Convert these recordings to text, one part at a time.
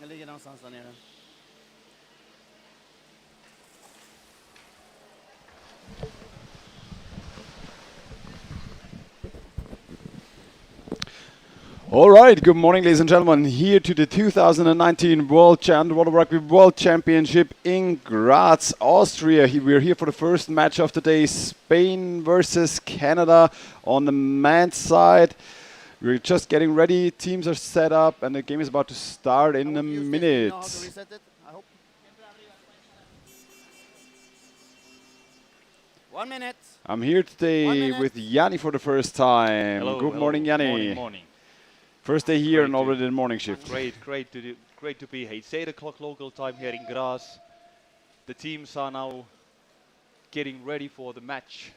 Jag ligger någonstans där nere. All right, good morning, ladies and gentlemen. Here to the 2019 Underwater Rugby World Championship in Graz, Austria. We're here for the first match of the day, Spain versus Canada on the men's side. We're just getting ready. Teams are set up, and the game is about to start in a minute. Know how to reset it, I hope. 1 minute. I'm here today with Yanni for the first time. Hello, Good morning, Yanni. Morning. First day here Great and already the morning shift. Great to be here. It's 8 o'clock local time here in Graz. The teams are now getting ready for the match.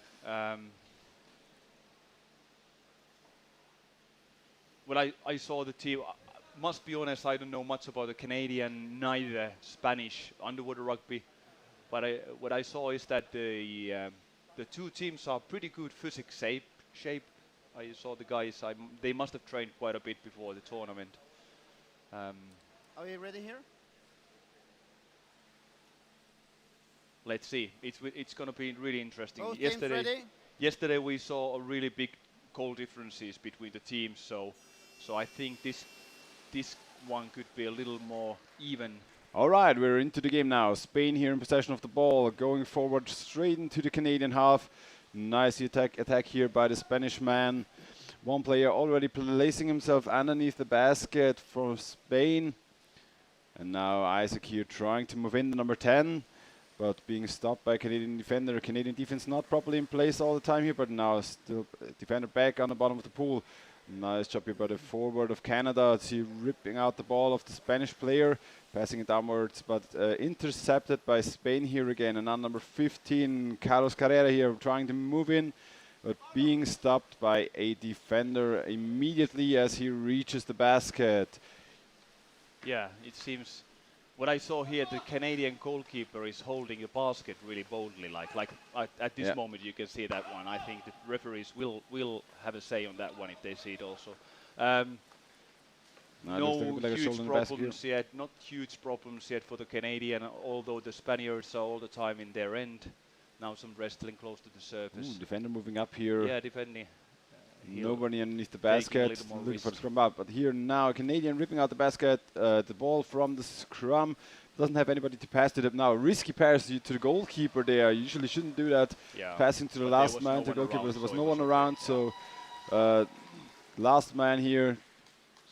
When I saw the team, I must be honest, I don't know much about the Canadian, neither Spanish underwater rugby. But what I saw is that the two teams are pretty good physics shape. I saw the guys. They must have trained quite a bit before the tournament. Are we ready here? Let's see. It's going to be really interesting. Both teams ready? Yesterday we saw a really big goal differences between the teams. So I think this one could be a little more even. All right, we're into the game now. Spain here in possession of the ball, going forward straight into the Canadian half. Nice attack here by the Spanish man. One player already placing himself underneath the basket for Spain. And now Isaac here trying to move in the number 10, but being stopped by a Canadian defender. Canadian defense not properly in place all the time here, but now still defender back on the bottom of the pool. Nice job here by the forward of Canada. See ripping out the ball of the Spanish player, passing it downwards, but intercepted by Spain here again. And now number 15, Carlos Carrera here, trying to move in, but being stopped by a defender immediately as he reaches the basket. Yeah, it seems. What I saw here, the Canadian goalkeeper is holding a basket really boldly, like at this moment you can see that one. I think the referees will have a say on that one if they see it also. Not huge problems yet for the Canadian, although the Spaniards are all the time in their end. Now some wrestling close to the surface. Ooh, defender moving up here. Yeah, defending. Nobody underneath the basket, looking for the scrum out. But here now, Canadian ripping out the basket, the ball from the scrum. Doesn't have anybody to pass to them now. Risky pass to the goalkeeper there. You usually shouldn't do that. Yeah. Passing to the last man, to the goalkeeper. There was no one around, so last man here.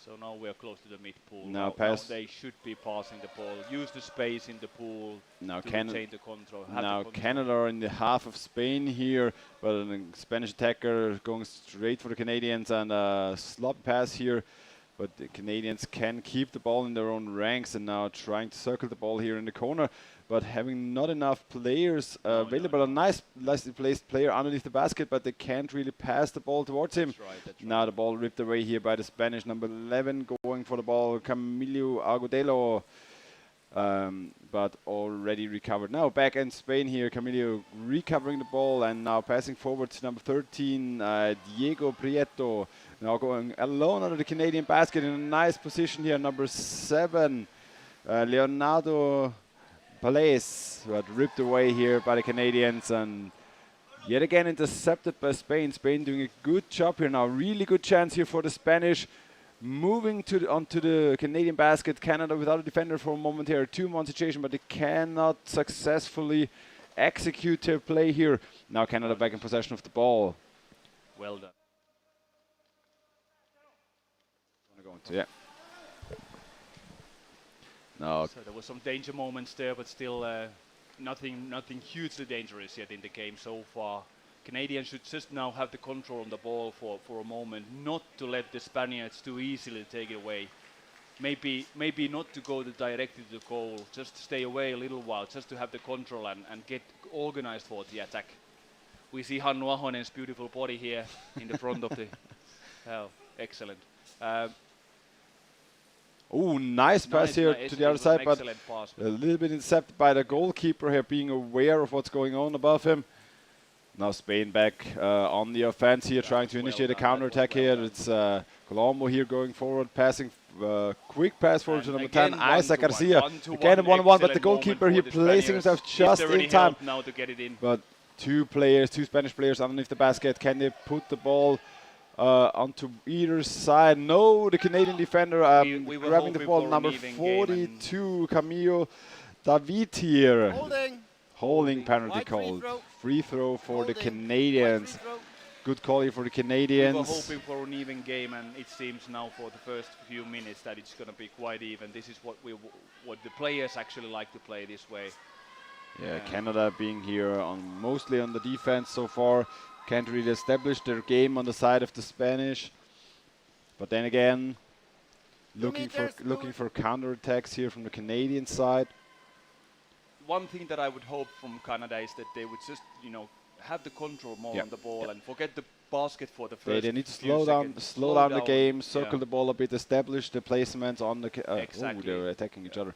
So now we are close to the mid pool. Now they should be passing the ball. Use the space in the pool now to retain the control. Now Canada are in the half of Spain here, but a Spanish attacker going straight for the Canadians, and a sloppy pass here. But the Canadians can keep the ball in their own ranks, and now trying to circle the ball here in the corner, but having not enough players available. A nicely placed player underneath the basket, but they can't really pass the ball towards him. That's right. Now the ball ripped away here by the Spanish number 11, going for the ball, Camilo Agudelo, but already recovered. Now back in Spain here, Camilo recovering the ball and now passing forward to number 13, Diego Prieto. Now going alone under the Canadian basket in a nice position here, number 7, Leonardo Palais, but ripped away here by the Canadians and yet again intercepted by Spain. Spain doing a good job here now. Really good chance here for the Spanish. Moving onto the Canadian basket. Canada without a defender for a moment here. 2-1 situation, but they cannot successfully execute their play here. Now Canada back in possession of the ball. Well done. Yeah. No. So there was some danger moments there, but still nothing hugely dangerous yet in the game so far. Canadians should just now have the control on the ball for a moment, not to let the Spaniards too easily take it away. Maybe not to go directly to the goal, just stay away a little while, just to have the control and get organized for the attack. We see Hannu Ahonen's beautiful body here in the front of the... Oh, excellent. Oh, nice pass here to the other side, but a little bit intercepted by the goalkeeper here, being aware of what's going on above him. Now Spain back on the offense here, trying to initiate a counter-attack here. It's Colombo here going forward, passing quick pass forward to And number 10, again, Isaac 1-1, Garcia. 1-1, Again, 1-1, but the excellent goalkeeper moment here for the placing Spaniards. himself Is just there any in time. help now to get it in? But two Spanish players underneath the basket. Can they put the ball onto either side? No, the Canadian defender We were grabbing the hoping ball. for an Number even game and 42, Camillo David here. Holding penalty White free called. throw. Free throw for the Holding. Canadians. White free throw. Good call here for the we were Canadians. hoping for an even game, and it seems now for the first few minutes that it's going to be quite even. This is what the players actually like to play this way. Yeah, Canada being here mostly on the defense so far. Can't really establish their game on the side of the Spanish. But then again, looking for counter-attacks here from the Canadian side. One thing that I would hope from Canada is that they would just, have the control more on the ball and forget the basket for the first. They need to few seconds. slow down the game, circle yeah. the ball a bit, establish the placements on the. Exactly. They're attacking each other.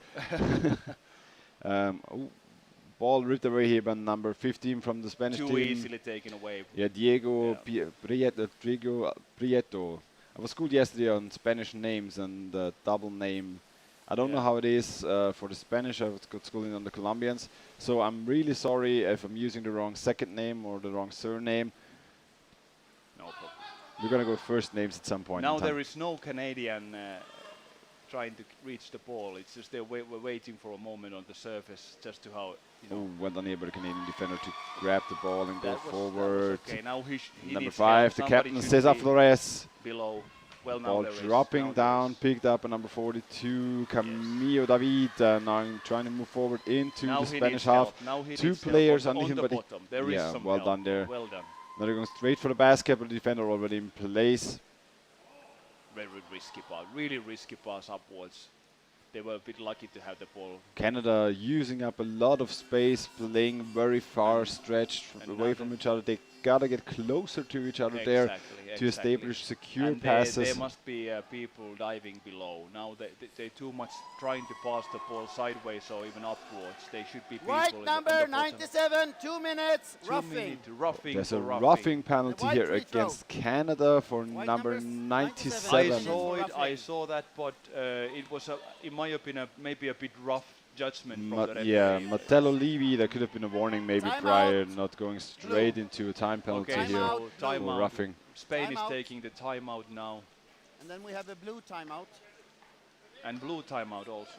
Ball ripped away here by number 15 from the Spanish Too team. easily taken away. Yeah, Diego Prieto. I was schooled yesterday on Spanish names and double name. I don't know how it is for the Spanish. I was got schooling on the Colombians. So I'm really sorry if I'm using the wrong second name or the wrong surname. No problem. We're going to go first names at some point. Now there is no Canadian trying to reach the ball. It's just we're waiting for a moment on the surface just to how, Oh, well done here by the Canadian defender to grab the ball and go forward. Okay, now he Number needs 5, help. the Somebody captain, should Cesar be Flores. below. Well, now Ball there is. dropping Now there down, is. picked up by number 42, Camillo David. Now trying to move forward into Now the he Spanish needs half. help. Now he Two needs help players on underneath the him, but bottom. There is yeah, some well help. done there. Well done. Now they're going straight for the basket, but the defender already in place. Very risky pass. Really risky pass upwards. They were a bit lucky to have the ball. Canada using up a lot of space, playing very far stretched away from each other. They gotta get closer to each other there to establish secure and passes. There must be people diving below. Now they're too much trying to pass the ball sideways or even upwards. They should be people White on number the 97, 2 minutes, 2 roughing. minutes roughing. There's for a roughing. roughing penalty white here free throw. against Canada for White number numbers 97. I saw it. Roughing. I saw that, but it was, in my opinion, maybe a bit rough judgment from the referee. Yeah, Mattello Levy, there could have been a warning maybe Time prior, out. not going straight into a time penalty Okay, here. Timeout. so for timeout. roughing. Spain Timeout. is taking the timeout now, And then we have a blue timeout. and blue timeout also.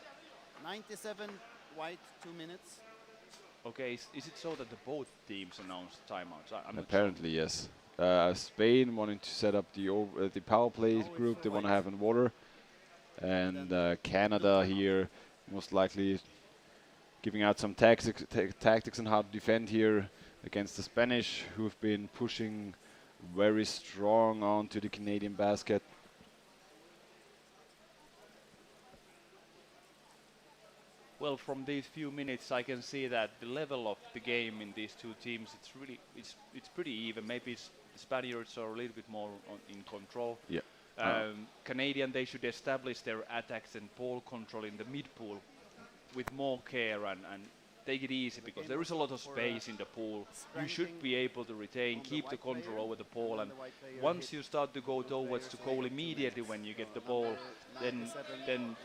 97 white, 2 minutes. Okay, is it so that the both teams announced timeouts? I'm not Apparently, yes. Spain wanting to set up the power play it's group for they want to white. have in water. And Canada here most likely giving out some tactics on how to defend here against the Spanish, who've been pushing very strong onto the Canadian basket. Well, from these few minutes, I can see that the level of the game in these two teams, it's pretty even. Maybe the Spaniards are a little bit more in control. Yeah. Canadian, they should establish their attacks and ball control in the mid-pool with more care and take it easy, because there is a lot of space in the pool. You should be able to retain, keep the control over the ball, and once you start to go towards the goal immediately when you get the ball, then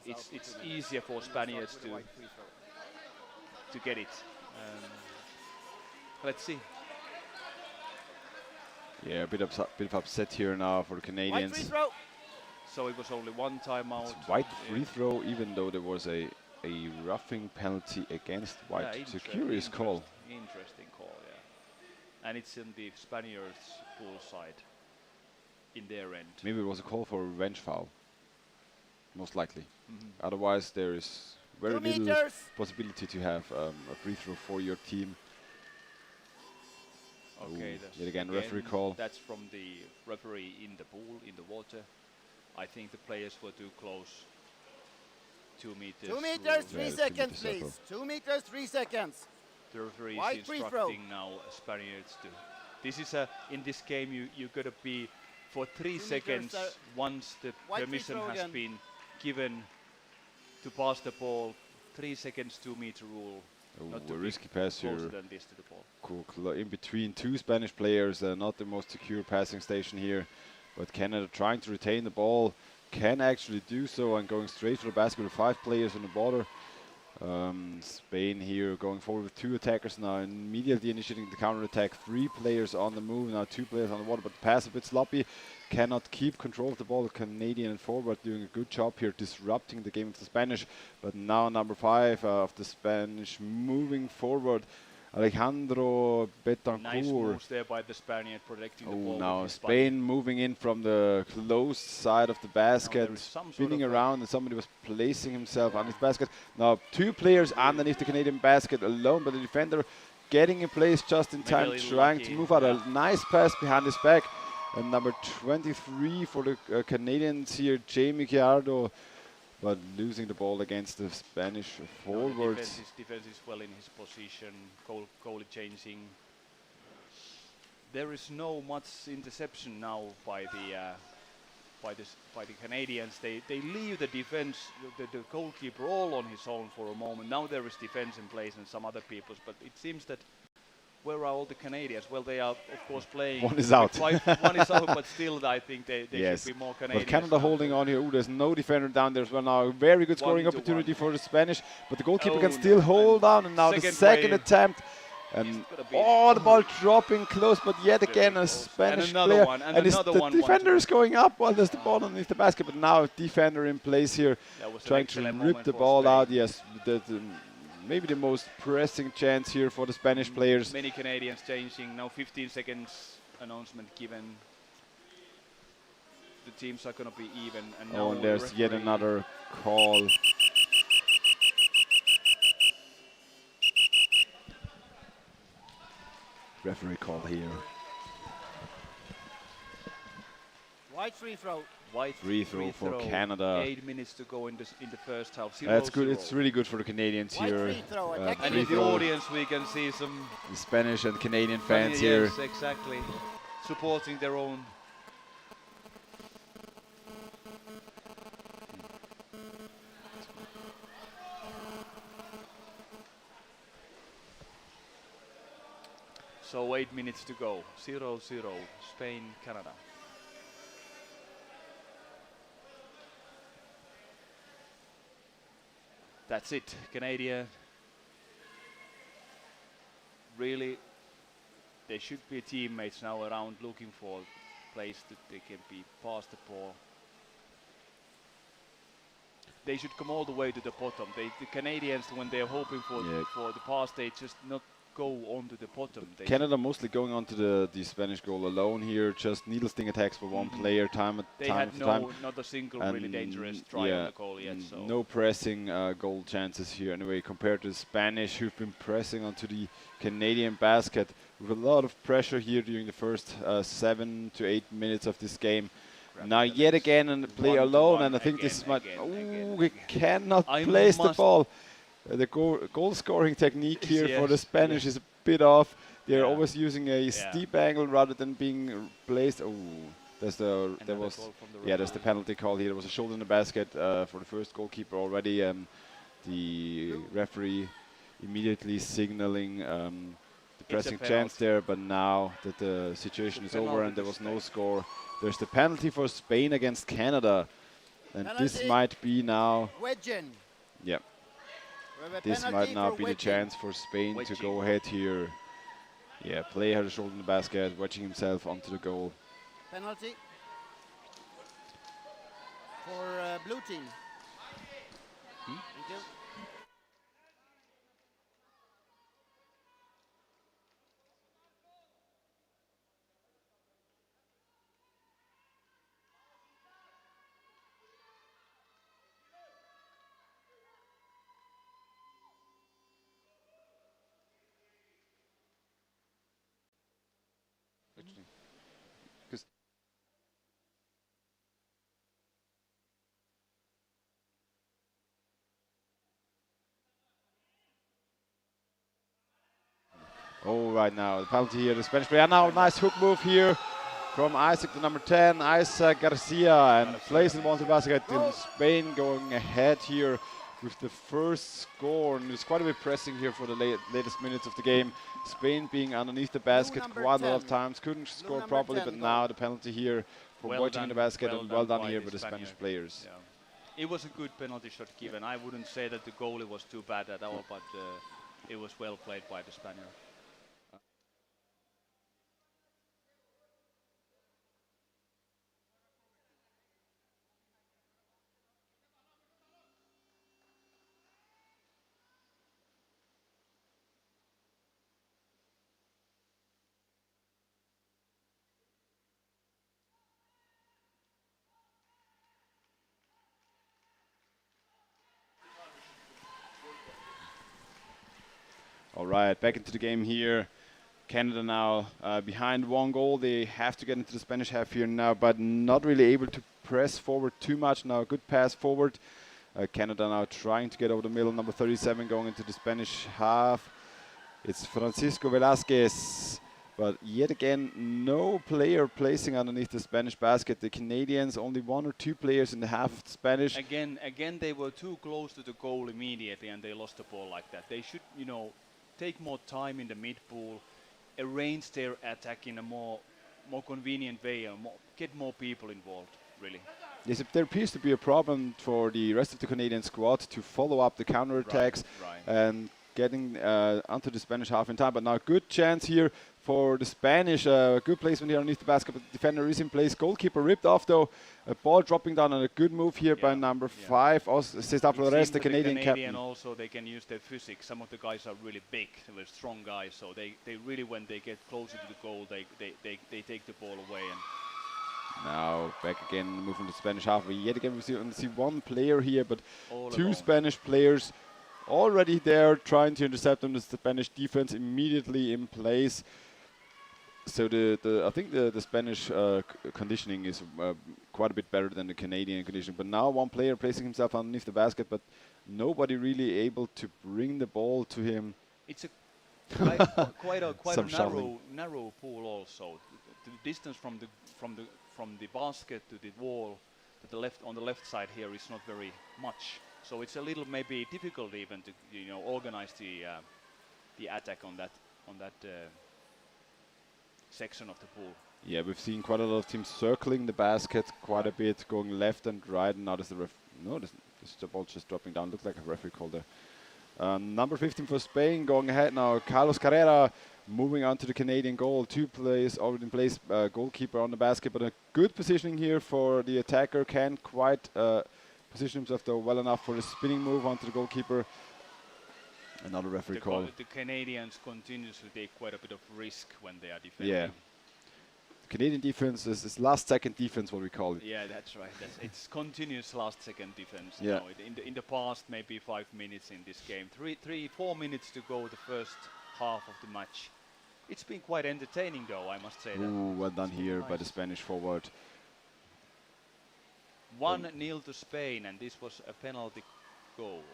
it's easier for Spaniards to get it. Let's see. Yeah, a bit of upset here now for the White Canadians. free throw. So it was only one timeout. It's white free throw, even though there was a roughing penalty against white. Yeah, It's a curious call. Interesting call, yeah. And it's in the Spaniards' pool side, in their end. Maybe it was a call for a revenge foul. Most likely. Otherwise, there is very 2 little meters. possibility to have a free throw for your team. Okay, Ooh, that's yet again, referee call. That's from the referee in the pool, in the water. I think the players were too close. 2 meters. 2 meters, Yeah, 3 the 2 seconds, meters please. 2 meters, 3 seconds. The referee White is free throw. instructing now Spaniards to. This is in this game you gotta be for 3 meters, seconds once the white free permission throw has again. been given to pass the ball. 3 seconds, 2 meter rule. Not to A be risky pass closer here. than this to the ball. In between two Spanish players, not the most secure passing station here. But Canada trying to retain the ball. can actually do so and going straight for the basket with 5 players on the border. Spain here going forward with 2 attackers now, immediately initiating the counter attack. 3 players on the move now, 2 players on the water, but the pass a bit sloppy. Cannot keep control of the ball. The Canadian forward doing a good job here, disrupting the game of the Spanish. But now number 5 of the Spanish moving forward, Alejandro Betancourt. Nice moves there by the Spaniard protecting the ball. Now with his Spain moving in from the closed side of the basket, there is some spinning sort of around, and somebody was placing himself on his basket. Now 2 players underneath the Canadian basket alone, but the defender getting in place just in Maybe time, a little trying lucky, to move out. yeah. A nice pass behind his back. And number 23 for the Canadians here, Jamie Gallardo, but losing the ball against the Spanish forwards. Defense is well in his position. Goalie changing. There is no much interception now by the Canadians. They leave the defense, the goalkeeper all on his own for a moment. Now there is defense in place and some other people's, but it seems that where are all the Canadians? Well, they are of course playing. One is out. One is out, but still I think they Yes. should be more Canadians. But Canada now. holding on here. Ooh, there's no defender down there as well now. Very good scoring 1-1. opportunity for the Spanish, but the goalkeeper Oh, can still no. hold on. And now the second wave. attempt. And It's gonna be- oh, the ball dropping close, but yet Very again a close. Spanish And another player. one, and it's another the one defender wanted- is going up while there's the ball underneath the basket. But now defender in place here, That was an trying to excellent rip moment the for ball Spain. out. Yes, maybe the most pressing chance here for the Spanish players. Many Canadians changing. Now 15 seconds announcement given. The teams are going to be even. And now Oh, and there's yet referee- another call. Referee call here. White free throw. White Free throw for Canada. 8 minutes to go in the first half. That's good. 0-0. It's really good for the Canadians White here. free throw, Uh, attacking And free in the throw. audience we can see some The Spanish and Canadian fans here. Yes, exactly. Supporting their own. So 8 minutes to go. 0-0. Spain, Canada. That's it. Canada. Really, there should be teammates now around looking for a place that they can be past the ball. They should come all the way to the bottom. The Canadians, when they're hoping for Yeah. for the pass, they just not go onto the bottom. They Canada mostly going on to the Spanish goal alone here. Just needle sting attacks for one player time they time had after time. not a single really And dangerous try on the goal yet. So no pressing goal chances here anyway compared to the Spanish, who've been pressing onto the Canadian basket with a lot of pressure here during the first 7 to 8 minutes of this game. Now yet again and play 1-1 alone, and I think this might. We cannot I place the must- ball. The goal scoring technique here for the Yes, Spanish is a bit off. They're Yeah. always using a steep angle rather than being placed. Oh, there's the there Another was goal from the yeah, there's the referee. penalty call here. There was a shoulder in the basket for the first goalkeeper already. The referee immediately signaling the pressing chance penalty. there, but now that the situation is over penalty and there to was no Spain. score, there's the penalty for Spain against Canada, and this Penalty. might be now. Wedging. Yeah. We have a This penalty might now for be the wedging. chance for Spain to Wedging. go ahead here. Yeah, player had a shoulder in the basket, wedging himself onto the goal. Penalty for blue team. Thank you. Oh, right now, the penalty here, the Spanish player. Now, nice hook move here from Isaac, the number 10, Isaac Garcia, and plays the ball to the basket. And Spain going ahead here with the first score. And it's quite a bit pressing here for the latest minutes of the game. Spain being underneath the basket number quite a lot of 10. times, couldn't score number properly, 10 but goal. now the penalty here for Well watching in the done, basket, and well done by here the by the Spanish Spaniard. players. Yeah. It was a good penalty shot given. I wouldn't say that the goalie was too bad at all, but it was well played by the Spaniard. All right, back into the game here. Canada now behind 1 goal. They have to get into the Spanish half here now, but not really able to press forward too much now. Good pass forward. Canada now trying to get over the middle. Number 37 going into the Spanish half. It's Francisco Velasquez. But yet again, no player placing underneath the Spanish basket. The Canadians, only 1 or 2 players in the half Spanish. Again, they were too close to the goal immediately, and they lost the ball like that. They should, take more time in the mid pool, arrange their attack in a more convenient way, and get more people involved. Really. Yes, there appears to be a problem for the rest of the Canadian squad to follow up the counterattacks and getting onto the Spanish half in time. But now good chance here for the Spanish. Good placement here underneath the basket, but the defender is in place. Goalkeeper ripped off though. A ball dropping down, and a good move here by number 5. Also, César Flores, the Canadian captain. Also, they can use their physics. Some of the guys are really big, they're strong guys, so they really, when they get closer to the goal, they take the ball away. And now back again, moving to the Spanish half. Yet again, we see 1 player here, but all 2 alone. Spanish players already there trying to intercept them. The Spanish defense immediately in place. So I think the Spanish conditioning is quite a bit better than the Canadian conditioning. But now 1 player placing himself underneath the basket, but nobody really able to bring the ball to him. It's a quite a narrow pool also. The distance from the basket to the wall to on the left side here is not very much. So it's a little maybe difficult even to organize the attack on that section of the pool. Yeah, we've seen quite a lot of teams circling the basket quite a bit, going left and right. And now there's the ball just dropping down. Looks like a referee called there. Number 15 for Spain going ahead now. Carlos Carrera moving on to the Canadian goal. 2 players already in place. Goalkeeper on the basket, but a good positioning here for the attacker. Can't quite position himself though well enough for the spinning move onto the goalkeeper. Another referee call. The Canadians continuously take quite a bit of risk when they are defending. Yeah. Canadian defense is last second defense, what we call it. Yeah, that's right. It's continuous last second defense. Yeah. In the past, maybe 5 minutes in this game. 4 minutes to go the first half of the match. It's been quite entertaining though, I must say. Ooh, well done here by the Spanish forward. 1-0 to Spain, and this was a penalty goal.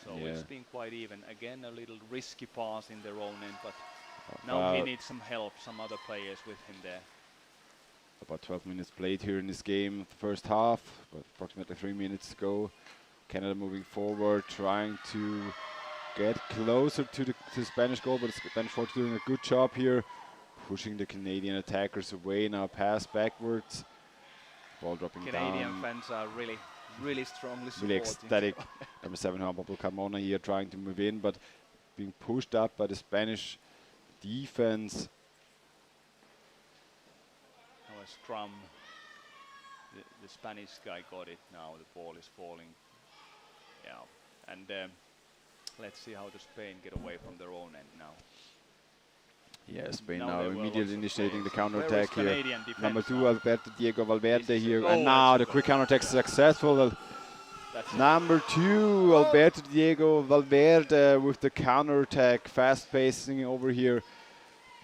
So it's been quite even. Again, a little risky pass in their own end, but now he needs some help, some other players with him there. About 12 minutes played here in this game, the first half, but approximately 3 minutes to go. Canada moving forward, trying to get closer to the Spanish goal, but the Spanish forward doing a good job here, pushing the Canadian attackers away. Now pass backwards, ball dropping down. Canadian fans are really strongly supporting. Really ecstatic. Number 7, Pablo Carmona here trying to move in, but being pushed up by the Spanish defense. Now a scrum. The Spanish guy got it now. The ball is falling. Yeah, and let's see how the Spain get away from their own end now. Yeah, Spain now immediately initiating the Where counter-attack is here. Canadian defense Number 2, now? Alberto Diego Valverde here. Oh, And now the that's a quick counter-attack successful. That's Number 2, Alberto Diego Valverde with the counter-attack. Fast pacing over here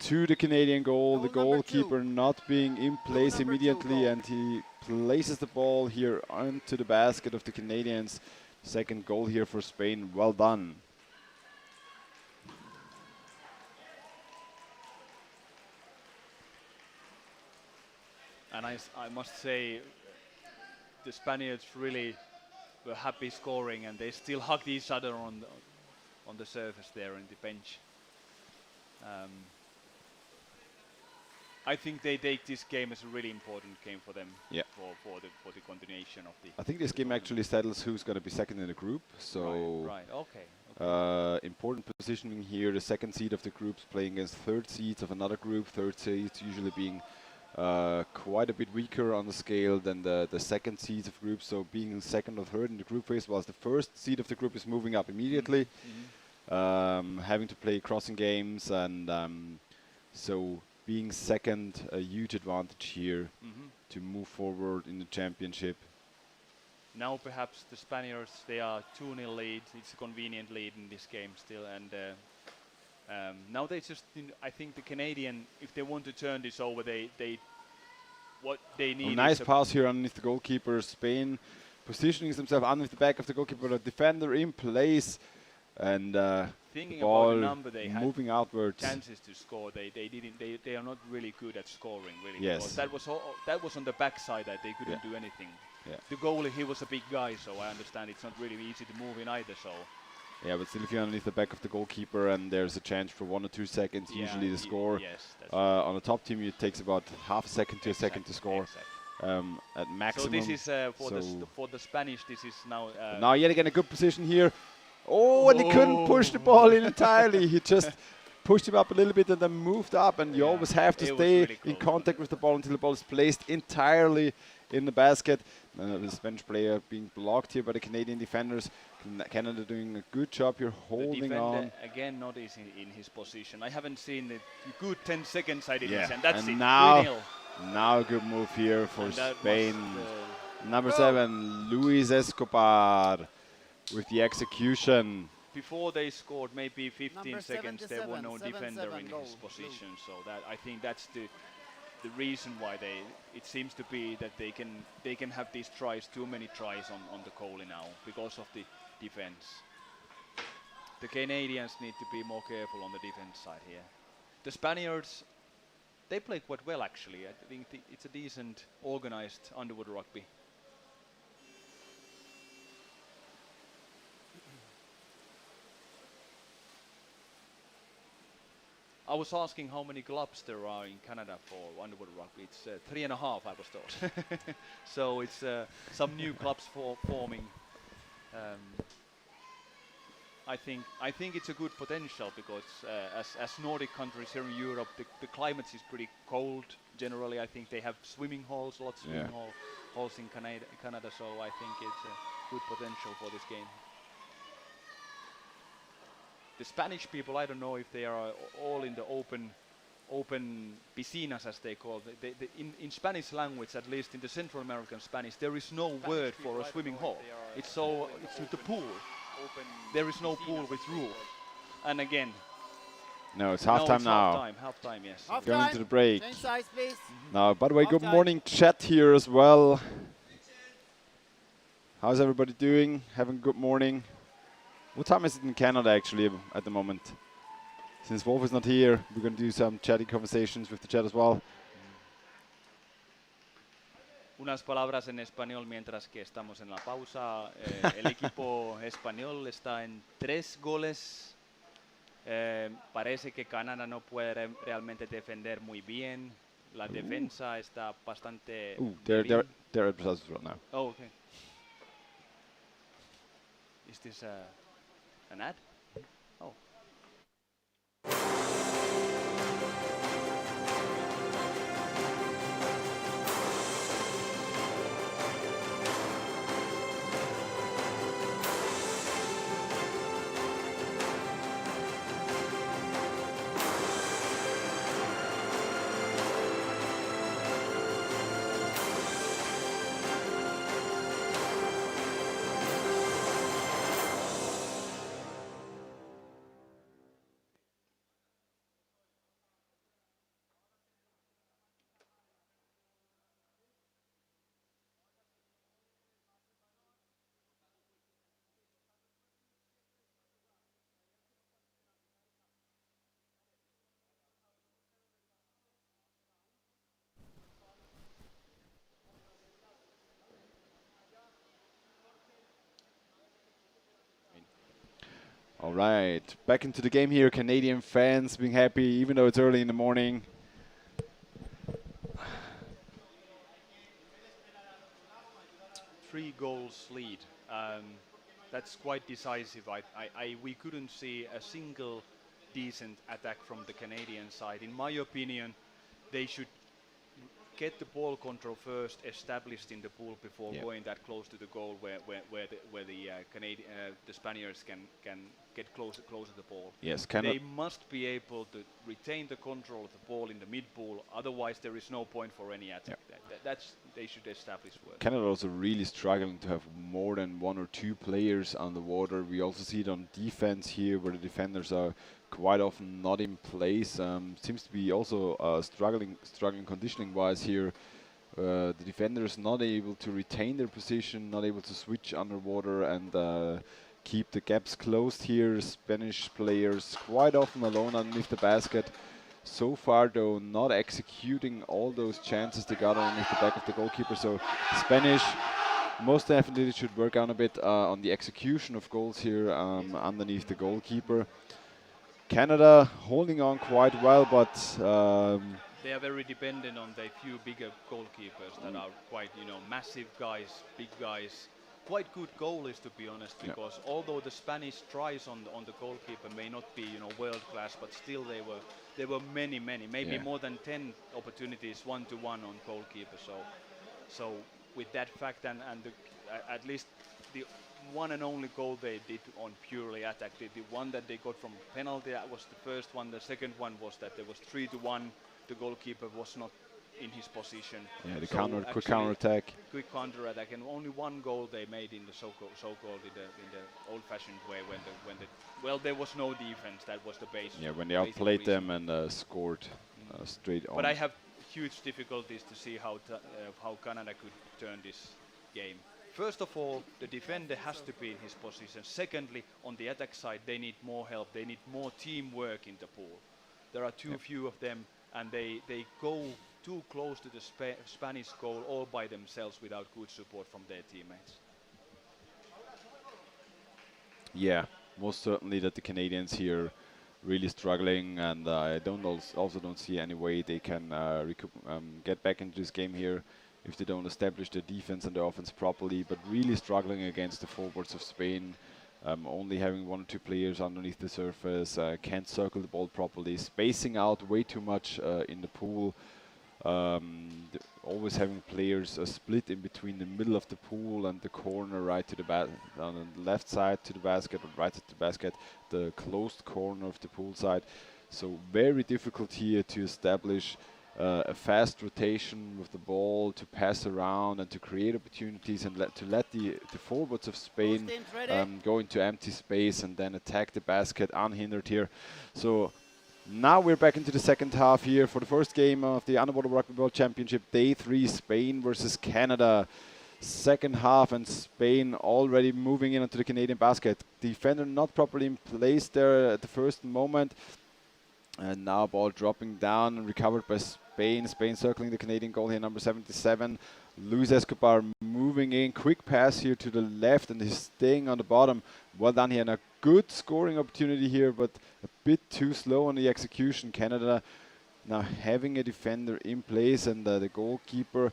to the Canadian goal. The goalkeeper not being in place immediately, and he places the ball here onto the basket of the Canadians. Second goal here for Spain. Well done. And I must say, the Spaniards really were happy scoring, and they still hugged each other on the surface there in the bench. I think they take this game as a really important game for them. Yeah. For the continuation of the. I think this game actually settles who's going to be second in the group. So Right. Okay. important positioning here. The second seed of the groups playing against third seeds of another group. Third seeds usually being quite a bit weaker on the scale than the second seeds of groups. So being second or third in the group phase, whilst the first seed of the group is moving up immediately, having to play crossing games, and so being second, a huge advantage here to move forward in the championship. Now perhaps the Spaniards, they are 2-0 lead. It's a convenient lead in this game still, and now they just, I think the Canadian, if they want to turn this over, what they need. Nice pass here underneath the goalkeeper. Spain positioning themselves underneath the back of the goalkeeper. The defender in place, and thinking the ball about the number they had, moving outwards. chances to score. They are not really good at scoring. Really. Yes. That was on the backside that they couldn't do anything. Yeah. The goalie, he was a big guy, so I understand it's not really easy to move in either. So. Yeah, but still, if you're underneath the back of the goalkeeper and there's a chance for 1 or 2 seconds, usually the score. Yes, that's on a top team, it takes about half a second to a second to score. Exactly. At maximum. So this is for the Spanish. This is now. Now yet again a good position here. Oh, and he couldn't push the ball in entirely. He just pushed him up a little bit and then moved up. And you always have to stay really in contact with the ball until the ball is placed entirely in the basket. The Spanish player being blocked here by the Canadian defenders. Canada doing a good job here, holding on. Again, not easy in his position. I haven't seen the good 10 seconds. I didn't see. And that's and it. Now a good move here for Spain. Number 7, Luis Escobar with the execution. Before they scored maybe 15 seconds, there were no 77, defender in goal, his position. So that I think that's the reason why it seems to be that they can have these tries, too many tries on the goalie now because of the defense. The Canadians need to be more careful on the defense side here. The Spaniards, they play quite well actually. I think it's a decent organized Underwood rugby. I was asking how many clubs there are in Canada for Underwood Rugby. It's 3.5, I was told. So it's some new clubs forming. I think it's a good potential because as Nordic countries here in Europe, the climate is pretty cold generally. I think they have swimming halls, lots of swimming halls in Canada. So I think it's a good potential for this game. The Spanish people, I don't know if they are all in the open piscinas, as they call it. In Spanish language, at least in the Central American Spanish, there is no word for a swimming hall. It's the pool. There is no pool with roof. And again. No, it's halftime now. Halftime, yes. Going to the break. Change sides, please. Now, by the way, good morning chat here as well. How's everybody doing? Having a good morning. What time is it in Canada actually at the moment? Since Wolf is not here, we're going to do some chatty conversations with the chat as well. Unas palabras en español mientras que estamos en la pausa. El equipo español está en 3 goles. Parece que Canadá no puede realmente defender muy bien. La defensa está bastante. They're at results right now. Oh, okay. Is this an ad? Oh. All right, back into the game here. Canadian fans being happy, even though it's early in the morning. goals lead. That's quite decisive. We couldn't see a single decent attack from the Canadian side. In my opinion, they should get the ball control first established in the pool before going that close to the goal, where the Spaniards can get closer to the ball. Yes, they must be able to retain the control of the ball in the mid pool. Otherwise, there is no point for any attack. That's they should establish first. Canada also really struggling to have more than 1 or 2 players on the water. We also see it on defense here, where the defenders are quite often not in place. Seems to be also struggling conditioning-wise here. The defenders not able to retain their position, not able to switch underwater and keep the gaps closed here. Spanish players quite often alone underneath the basket. So far, though, not executing all those chances they got underneath the back of the goalkeeper. So Spanish most definitely should work on a bit on the execution of goals here underneath the goalkeeper. Canada holding on quite well, but they are very dependent on the few bigger goalkeepers that are quite, massive guys, big guys. Quite good goalies, to be honest, because although the Spanish tries on the goalkeeper may not be, world class, but still there were many, maybe more than 10 opportunities 1-to-1 on goalkeeper. So with that fact and at least the one and only goal they did on purely attack, the one that they got from penalty, that was the first one. The second one was that there was 3-1. The goalkeeper was not in his position. Yeah, the quick counter attack. Quick counter attack, and only one goal they made in the so-called in the old-fashioned way when there was no defense. That was the base. Yeah, when they outplayed them and scored straight on. But I have huge difficulties to see how Canada could turn this game. First of all, the defender has to be in his position. Secondly, on the attack side, they need more help. They need more teamwork in the pool. There are too few of them, and they go too close to the Spanish goal all by themselves without good support from their teammates. Yeah, most certainly that the Canadians here really struggling, and I also don't see any way they can get back into this game here if they don't establish their defense and their offense properly, but really struggling against the forwards of Spain. Only having 1 or 2 players underneath the surface, can't circle the ball properly, spacing out way too much in the pool. Always having players split in between the middle of the pool and the corner right to the on the left side to the basket or right at the basket, the closed corner of the pool side. So very difficult here to establish a fast rotation with the ball, to pass around and to create opportunities and let the forwards of Spain go into empty space and then attack the basket unhindered here. So now we're back into the second half here for the first game of the Underwater Rugby World Championship, Day 3, Spain versus Canada. Second half, and Spain already moving in onto the Canadian basket. Defender not properly in place there at the first moment. And now ball dropping down and recovered by Spain. Spain circling the Canadian goal here, number 77. Luis Escobar moving in. Quick pass here to the left, and he's staying on the bottom. Well done here, and a good scoring opportunity here, but a bit too slow on the execution. Canada now having a defender in place, and the goalkeeper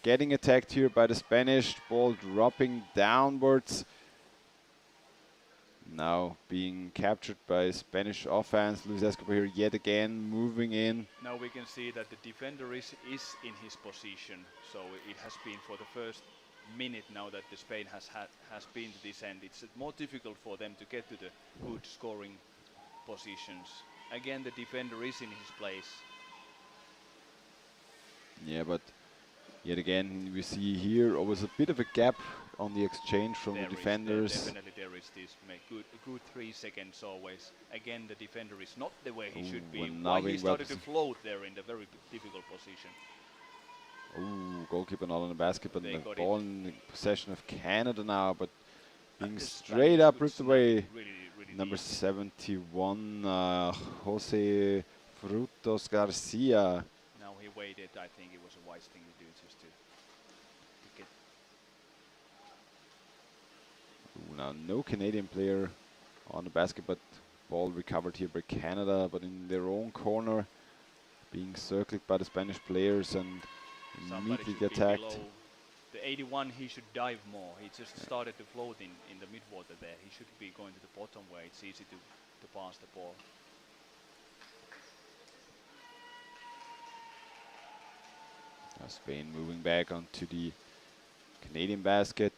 getting attacked here by the Spanish. Ball dropping downwards. Now being captured by Spanish offense. Luis Escobar here yet again moving in. Now we can see that the defender is in his position. So it has been for the first minute now that the Spain has been to this end. It's more difficult for them to get to the good scoring positions. Again, the defender is in his place. Yeah, but yet again we see here always a bit of a gap on the exchange from the defenders. Definitely there is this good 3 seconds always. Again, the defender is not the way he should be. Why he started to float there in the very difficult position. Ooh, goalkeeper not on the basket, but the ball in possession of Canada now, but being straight up ripped away. Really Number 71, Jose Frutos Garcia. Now he waited. I think it was a wise thing to do, just to get. Ooh, now no Canadian player on the basket, but ball recovered here by Canada, but in their own corner, being circled by the Spanish players and immediately attacked. the 81, he should dive more. He just started to float in the mid-water there. He should be going to the bottom where it's easy to pass the ball. Now Spain moving back onto the Canadian basket.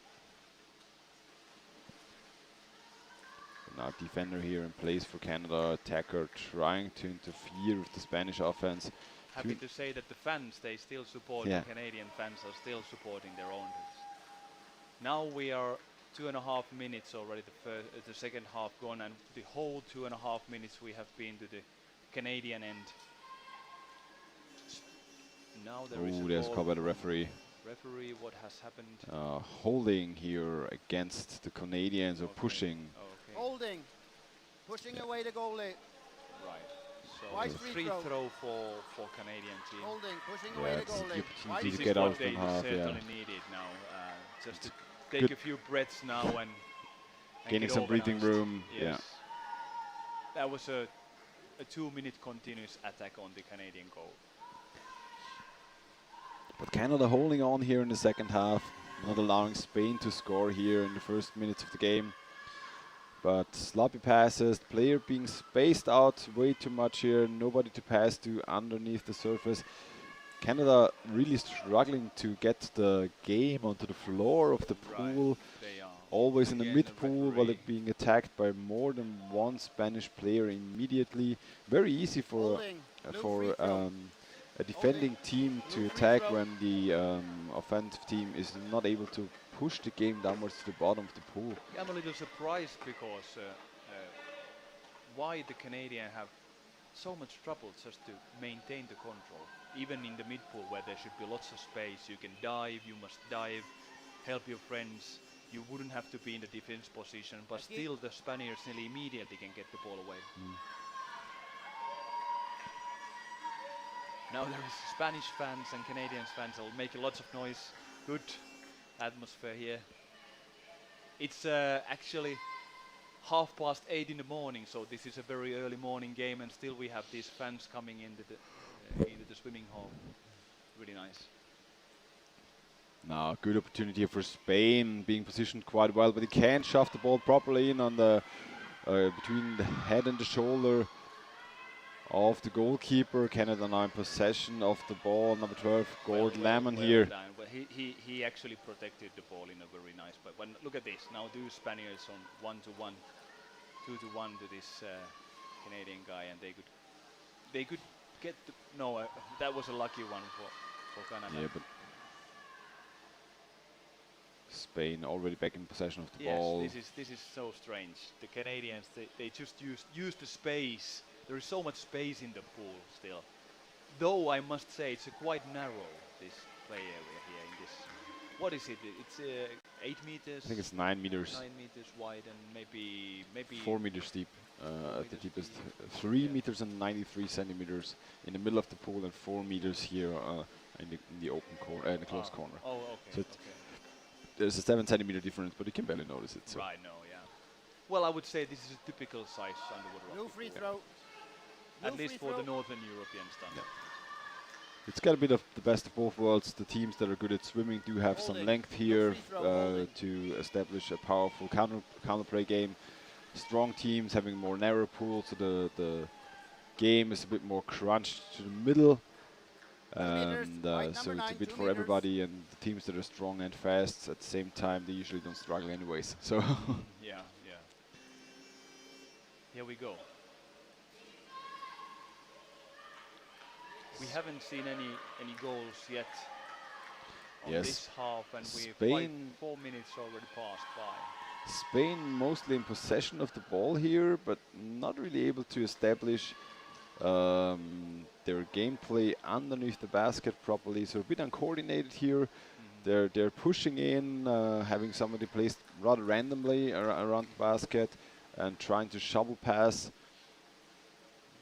Now defender here in place for Canada. Attacker trying to interfere with the Spanish offense. Happy to say that the fans, they still support, the Canadian fans are still supporting their own teams. Now we are 2.5 minutes already, the second half gone, and the whole 2.5 minutes we have been to the Canadian end. Now there is there's a call by the referee. Referee, what has happened? Holding here against the Canadians, or pushing. Okay. Holding. Pushing away the goalie. Right. So White it's a free free throw. throw for Canadian team. Holding. Pushing away the it's the goalie. opportunity This to is get what out they from half. certainly needed now. Just to take a few breaths now and Gaining get some breathing organized. room. Yes. That was a 2-minute continuous attack on the Canadian goal. But Canada holding on here in the second half, not allowing Spain to score here in the first minutes of the game. But sloppy passes, player being spaced out way too much here, nobody to pass to underneath the surface. Canada really struggling to get the game onto the floor of the pool, They are. always in the Again, mid the pool while referee. they're being attacked by more than one Spanish player immediately. Very easy for Holding. Blue free throw. a defending team to Blue free attack throw. when the offensive team is not able to push the game downwards to the bottom of the pool. I'm a little surprised because why the Canadians have so much trouble just to maintain the control. Even in the mid pool where there should be lots of space, you can dive, you must dive, help your friends. You wouldn't have to be in the defense position, but still the Spaniards nearly immediately can get the ball away. Now there is Spanish fans and Canadian fans that will make lots of noise. Good atmosphere here. It's actually 8:30 in the morning, so this is a very early morning game, and still we have these fans coming into the swimming hall. Really nice. Now, good opportunity for Spain, being positioned quite well, but he can't shove the ball properly in on the between the head and the shoulder of the goalkeeper. Canada now in possession of the ball. Number 12, Gord Lamon here. Done. Well, he actually protected the ball in a very nice way. But look at this. Now two Spaniards on 1-to-1, 2-to-1 to this Canadian guy, and they could get the, no. That was a lucky one for Canada. Yeah, but Spain already back in possession of the ball. Yes, this is so strange. The Canadians, they just use the space. There is so much space in the pool still. Though I must say it's quite narrow, this play area here in this. What is it? It's 8 meters. I think it's 9 meters. 9 meters wide and maybe 4 meters deep at the meters deepest. deep. 3 meters and 93 centimeters in the middle of the pool, and 4 meters here in the open corner, in the closed corner. Oh, okay. So there's a 7 centimeter difference, but you can barely notice it. So. Right, no, yeah. Well, I would say this is a typical size underwater Blue rugby free pool. throw. At Blue least free for the throw. Northern European standard. It's got a bit of the best of both worlds. The teams that are good at swimming do have some Holding. length No here free throw, holding. to establish a powerful counterplay game. Strong teams having more narrow pools, so the game is a bit more crunched to the middle. meters, And white so number it's a 9, bit 2 for meters. everybody, and the teams that are strong and fast at the same time, they usually don't struggle anyways. So Yeah. Here we go. We haven't seen any goals yet on Yes. this half, and we're Spain- 4 minutes already passed by. Spain mostly in possession of the ball here, but not really able to establish their gameplay underneath the basket properly. So a bit uncoordinated here. They're pushing in, having somebody placed rather randomly around the basket, and trying to shovel pass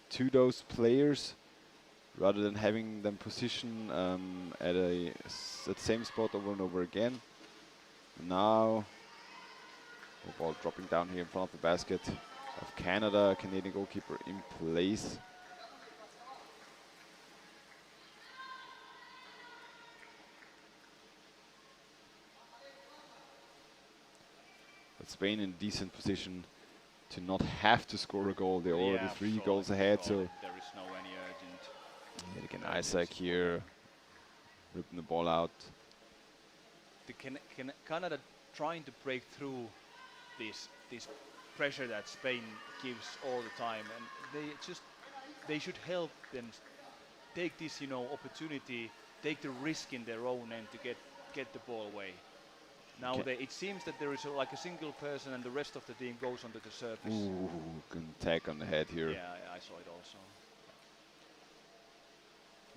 to those players, rather than having them position at the same spot over and over again. Now, the ball dropping down here in front of the basket of Canada. Canadian goalkeeper in place. Spain in decent position to not have to score a goal. They're already Yeah, 3 surely, goals ahead, so surely there is no any urgent. yet again urgency Isaac for here ripping the ball out. the Canada trying to break through this pressure that Spain gives all the time, and they should help them take this opportunity, take the risk in their own end to get the ball away. Now it seems that there is like a single person and the rest of the team goes onto the surface. Ooh, good tag on the head here. Yeah, I saw it also.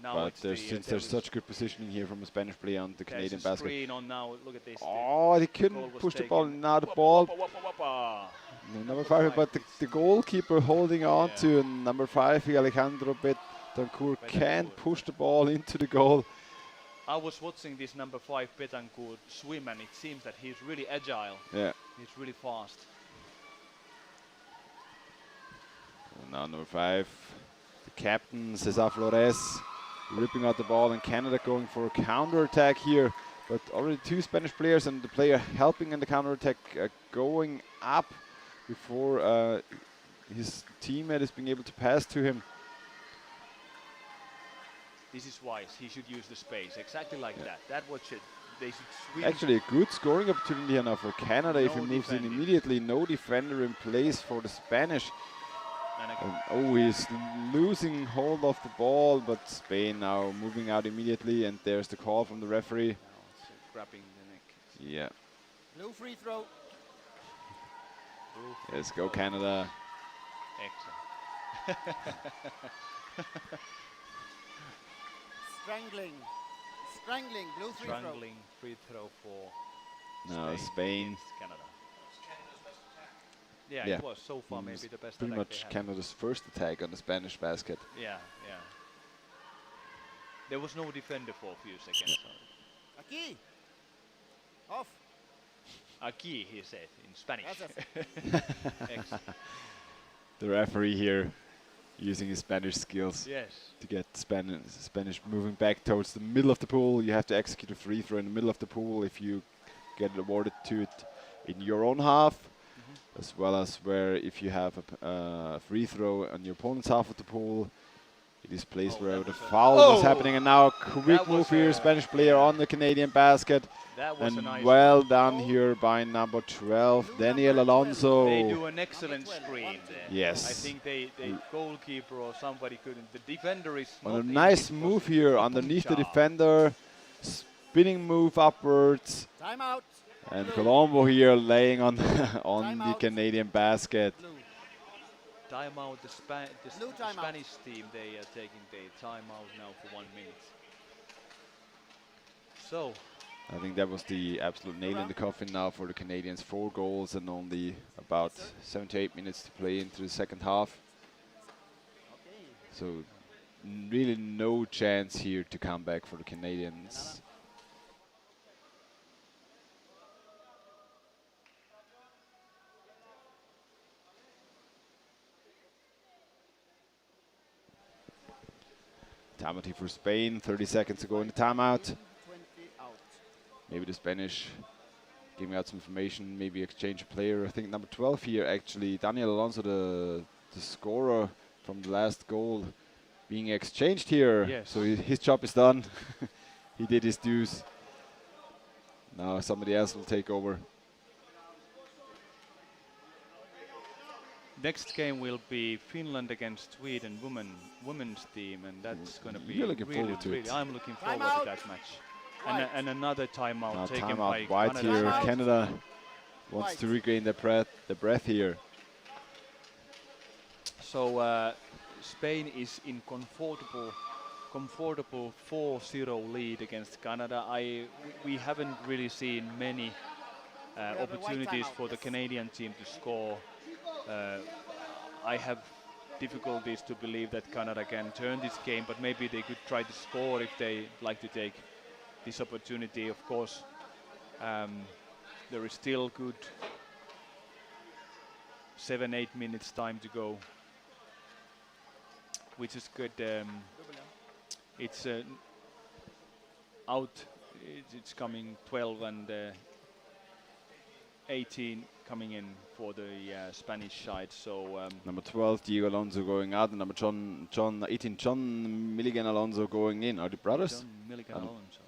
Now But it's since there's such good positioning here from a Spanish player on the Canadian there's a basket. screen on now. Look at this. Oh, they goal couldn't was push the taken. ball. Now the Wappa, ball. wappa, wappa, wappa. No, number 5, but the goalkeeper holding on Yeah. to number 5 here, Alejandro Betancourt, can't Betancourt. push the ball into the goal. I was watching this number 5 Betancourt swim, and it seems that he's really agile. Yeah. He's really fast. Well, now number 5, the captain Cesar Flores, ripping out the ball, and Canada going for a counter attack here. But already 2 Spanish players and the player helping in the counter attack going up before his teammate is being able to pass to him. This is wise. He should use the space exactly like that. That what should they should swim. Actually, a good scoring opportunity here now for Canada if he No moves in defending. immediately. No defender in place for the Spanish. And again, Oh, he's losing hold of the ball, but Spain now moving out immediately, and there's the call from the referee. now it's grabbing the neck. Yeah, Blue free throw. let's go Canada. Excellent. Strangling. Blue free throw. Strangling free throw for Now Spain, against Canada. Yeah, Yeah. it was so far maybe the best pretty attack much they had. Canada's first attack on the Spanish basket. Yeah. There was no defender for a few seconds. Aquí. Off. Aquí, he said in Spanish. Gracias. Excellent. The referee here using his Spanish skills Yes. to get Spanish moving back towards the middle of the pool. You have to execute a free throw in the middle of the pool if you get awarded to it in your own half, as well as where if you have a free throw on your opponent's half of the pool, it is placed Oh, where that the was a- foul was Oh! happening, and now a quick That move was here, a- Spanish player on the Canadian basket, That was a and nice. well done here by number 12, Blue Daniel number 12. Alonso. They do an excellent Number 12, screen 1, 2. there. Yes. I think they goalkeeper or somebody couldn't. The defender is On not a in nice his move position. here underneath the Puncha. defender, spinning move upwards, Time out. and Blue. Colombo here laying on on Time the out. Canadian basket. Blue. Timeout. Blue The timeout. Spanish team, they are taking the timeout now for 1 minute. So I think that was the absolute nail in the coffin now for the Canadians. 4 goals and only about 7 to 8 minutes to play into the second half. Okay. So really no chance here to come back for the Canadians. Timeout here for Spain, 30 seconds to go in the timeout. 20 out. Maybe the Spanish giving out some information, maybe exchange a player. I think number 12 here actually, Daniel Alonso, the scorer from the last goal, being exchanged here. Yes. So his job is done. He did his dues. Now somebody else will take over. next game will be Finland against Sweden women's team, and that's going to be You're looking really, forward to really. it. I'm looking forward Timeout. to that match. White. And another timeout Now taken by timeout White Canada. here. Timeout. Canada wants White. to regain the breath here. So Spain is in comfortable 4-0 lead against Canada. We haven't really seen many have a white opportunities timeout, for the yes. Canadian team to score. I have difficulties to believe that Canada can turn this game, but maybe they could try to score if they like to take this opportunity. Of course, there is still good 7-8 minutes time to go, which is good. It's out. It's coming 12 and 18 coming in for the Spanish side. So Number 12, Diego Alonso going out, and number 18, John Milligan Alonso going in. Are the brothers? John Milligan Alonso.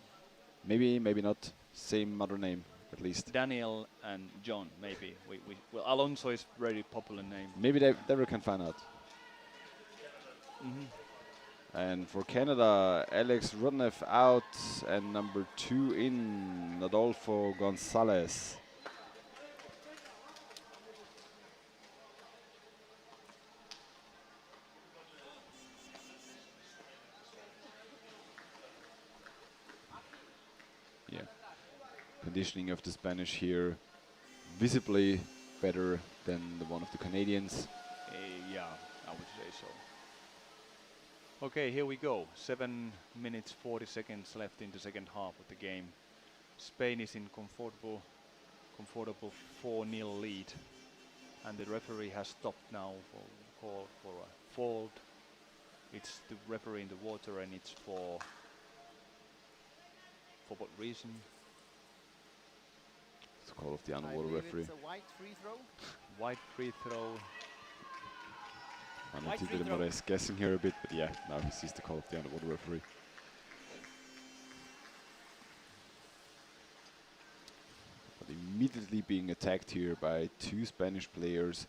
Maybe not. Same mother name, at least. Daniel and John, maybe. Well, Alonso is very popular name. Maybe they never can find out. And for Canada, Alex Rudnev out, and number 2 in, Adolfo Gonzalez. Yeah, conditioning of the Spanish here visibly better than the one of the Canadians. Yeah, I would say so. Okay, here we go. 7 minutes 40 seconds left in the second half of the game. Spain is in comfortable 4-0 lead, and the referee has stopped now for call for a fault. It's the referee in the water, and it's for what reason? It's a call of the I underwater believe referee. it's a white free throw. White free throw. I'm White free a throw. bit guessing here a bit, but yeah, now he sees the call of the underwater referee. But immediately being attacked here by 2 Spanish players.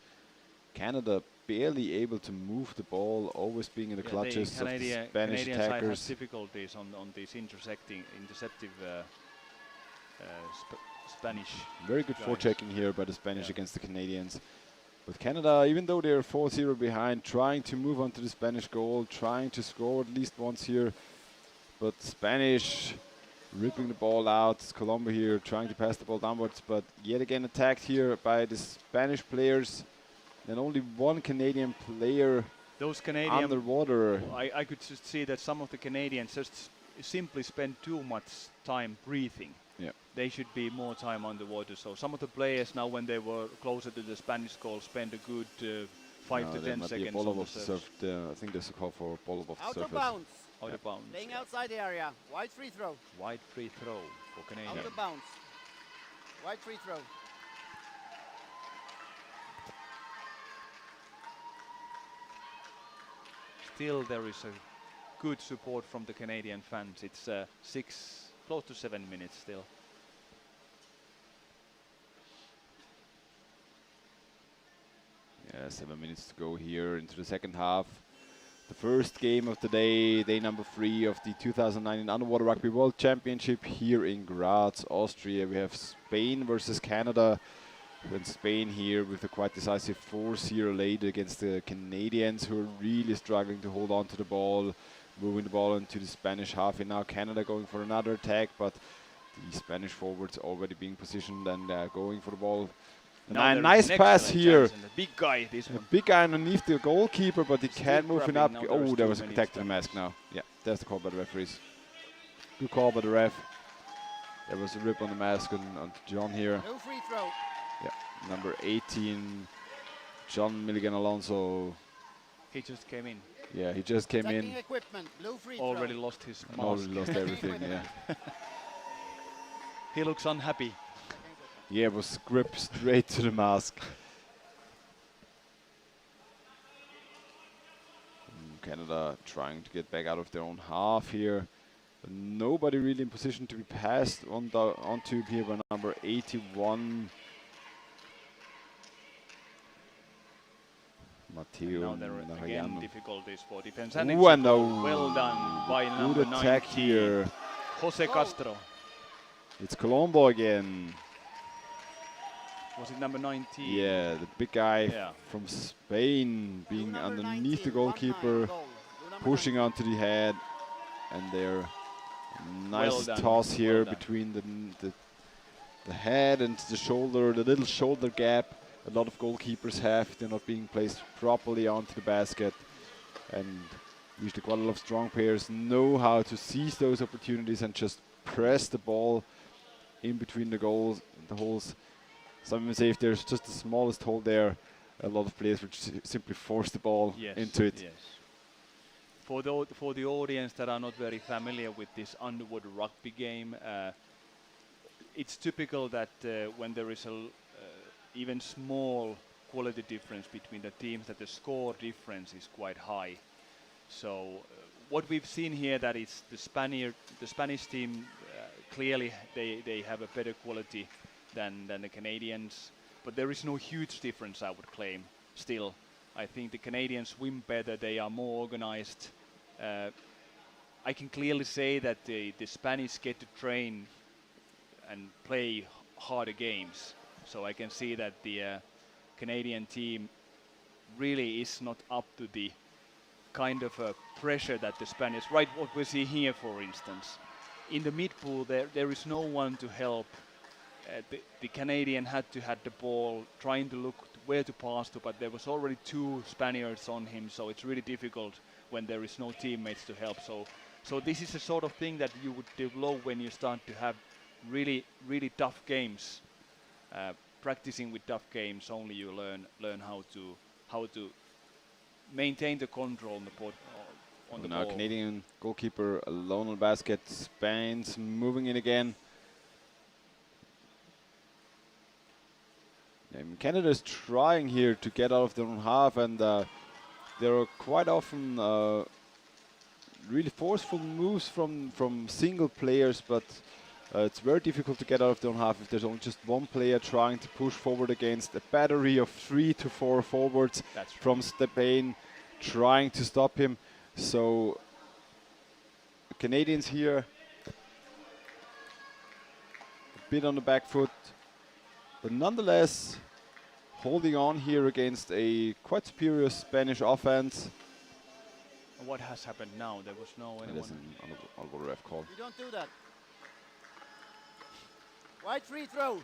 Canada barely able to move the ball, always being in the clutches of the Spanish Canadian side has attackers. difficulties on these interceptive Spanish. Very good guys. forechecking here by the Spanish Yeah. against the Canadians. But Canada, even though they're 4-0 behind, trying to move on to the Spanish goal, trying to score at least once here. But Spanish ripping the ball out. Colombia here trying to pass the ball downwards, but yet again attacked here by the Spanish players. And only one Canadian player Those Canadian, underwater. I could just see that some of the Canadians just simply spend too much time breathing. Yeah. They should be more time underwater. So some of the players now, when they were closer to the Spanish goal, spend a good 5 to 10 seconds on the surface. I think there's a call for a ball above the Out of surface. bounds. Out of bounds. Playing outside the area. White free throw. Wide free throw for Out Canadian. of bounds. White free throw. Still, there is a good support from the Canadian fans. It's close to 7 minutes still. Yeah, 7 minutes to go here into the second half. The first game of the day number 3 of the 2019 Underwater Rugby World Championship here in Graz, Austria. We have Spain versus Canada. And Spain here with a quite decisive 4-0 lead against the Canadians, who are really struggling to hold on to the ball, moving the ball into the Spanish half. And now Canada going for another attack, but the Spanish forwards already being positioned and going for the ball. Now A nice there is an pass excellent here. chance, and the big guy, this A one. big guy underneath the goalkeeper, but he Still can't move him up. grabbing. Now Oh, there's there too was a many contact to the mask now. Yeah, there's the call by the referees. Good call by the ref. There was a rip on the mask on John here. No free throw. Yeah, number 18, John Milligan Alonso. He just came in. Yeah, he just came Attacking in equipment. Blue free Already throw. lost his and mask. already lost everything. Yeah, He looks unhappy. yeah, it was gripped straight to the mask. Canada trying to get back out of their own half here. But nobody really in position to be passed onto here by number 81. Matteo Now there are again Narayano. difficulties for defense. And Ooh, it's and a well done by number good attack 19, here. Jose Castro. It's Colombo again. Was it number 19? Yeah, the big guy Yeah. from Spain being Blue number underneath the 19, 1-9 goalkeeper, goal. Blue number pushing onto the head, and there, nice Well done, toss here well done. between the head and the shoulder, the little shoulder gap. A lot of goalkeepers have. They're not being placed properly onto the basket, and usually quite a lot of strong players know how to seize those opportunities and just press the ball in between the goals, the holes. Some even say if there's just the smallest hole there, a lot of players would simply force the ball Yes, into it. yes. For the audience that are not very familiar with this underwater rugby game, it's typical that when there is a even small quality difference between the teams, that the score difference is quite high. So what we've seen here, that is the Spanish team clearly they have a better quality than the Canadians, but there is no huge difference, I would claim. Still, I think the Canadians swim better, they are more organized. I can clearly say that the Spanish get to train and play harder games. So I can see that the Canadian team really is not up to the kind of pressure that the Spanish, right, what we see here, for instance. In the mid-pool, there is no one to help. The Canadian had to have the ball, trying to look where to pass to, but there was already 2 Spaniards on him, so it's really difficult when there is no teammates to help. So this is the sort of thing that you would develop when you start to have really, really tough games. Practicing with tough games, only you learn how to maintain the control on the on the Now ball. Canadian goalkeeper alone on basket. Spain's moving in again. Canada is trying here to get out of their own half, and there are quite often really forceful moves from single players, but it's very difficult to get out of their own half if there's only just one player trying to push forward against a battery of 3 to 4 forwards. That's right. From Spain trying to stop him. So the Canadians here a bit on the back foot, but nonetheless holding on here against a quite superior Spanish offense. What has happened now? There was no It anyone. is an honorable ref call. You don't do that. Wide free throw.